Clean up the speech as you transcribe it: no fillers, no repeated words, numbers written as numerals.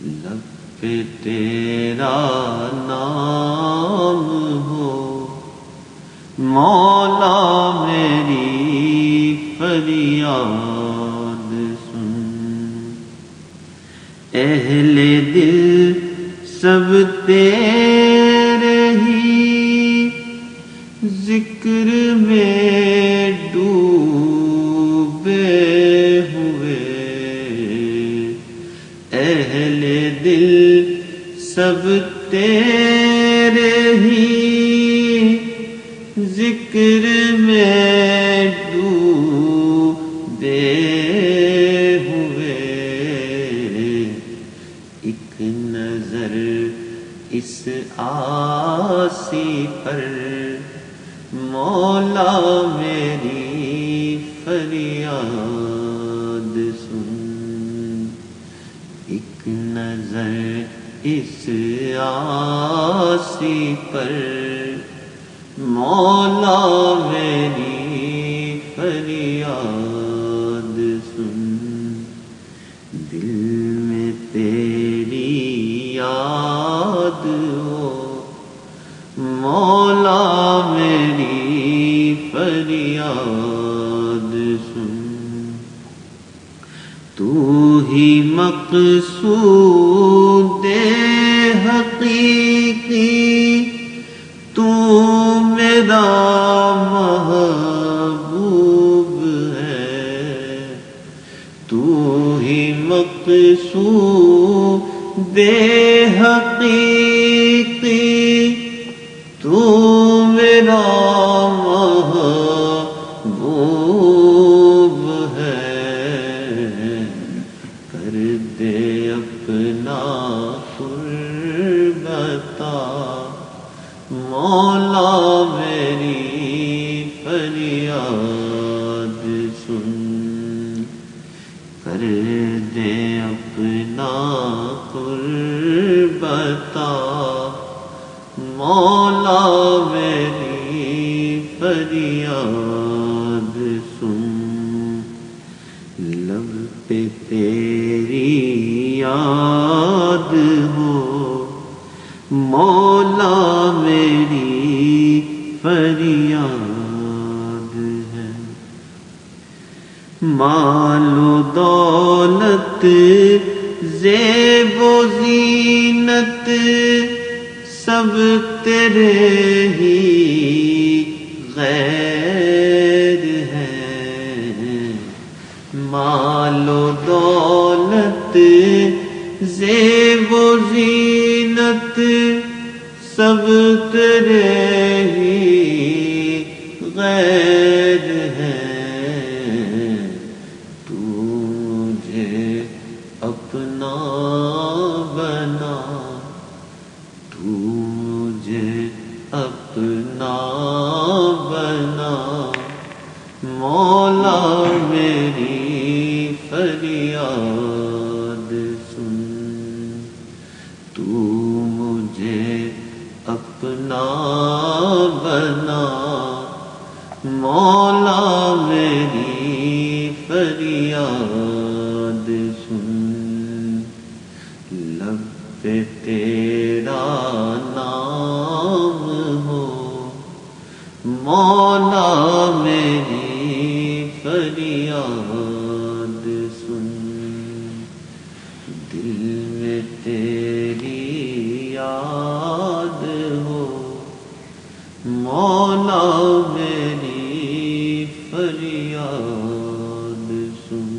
لب پہ تیرا نام ہو مولا میری فریاد سن، اہل دل سب تیرے ہی ذکر میں ڈوبے ہوئے، اہل دل سب تیرے ہی ذکر میں ڈوبے ہوئے، ایک نظر اس آسی پر مولا میری فریاد سن، ایک نظر اس آسی پر مولا میری فریاد سن، دل میں تیری یاد ہو مولا میری فریاد سن، تو ہی مقصود حقیقی، تو میرا محبوب ہے، تو ہی مقصود حقیقی، تو میرا محبوب ہے، کر دے اپنا قرب عطا مولا میری فریاد سن، کر دے اپنا قرب عطا مولا میری فریاد سن، لب پہ تیری یاد ہو مولا میری فریاد ہے، مال و دولت زیب و زینت سب تیرے ہی غیر ہے، مال و دولت زیب و زینت سب تیرے ہی غیر ہے، تو مجھے اپنا بنا، تو مجھے اپنا بنا مولا میری فریاد سن، تو مجھے اپنا بنا مولا میری فریاد سن، لب پہ تیرا نام ہو مولا میری فریاد سن، دل میں تیری یاد ہو مولا میری فریاد سن۔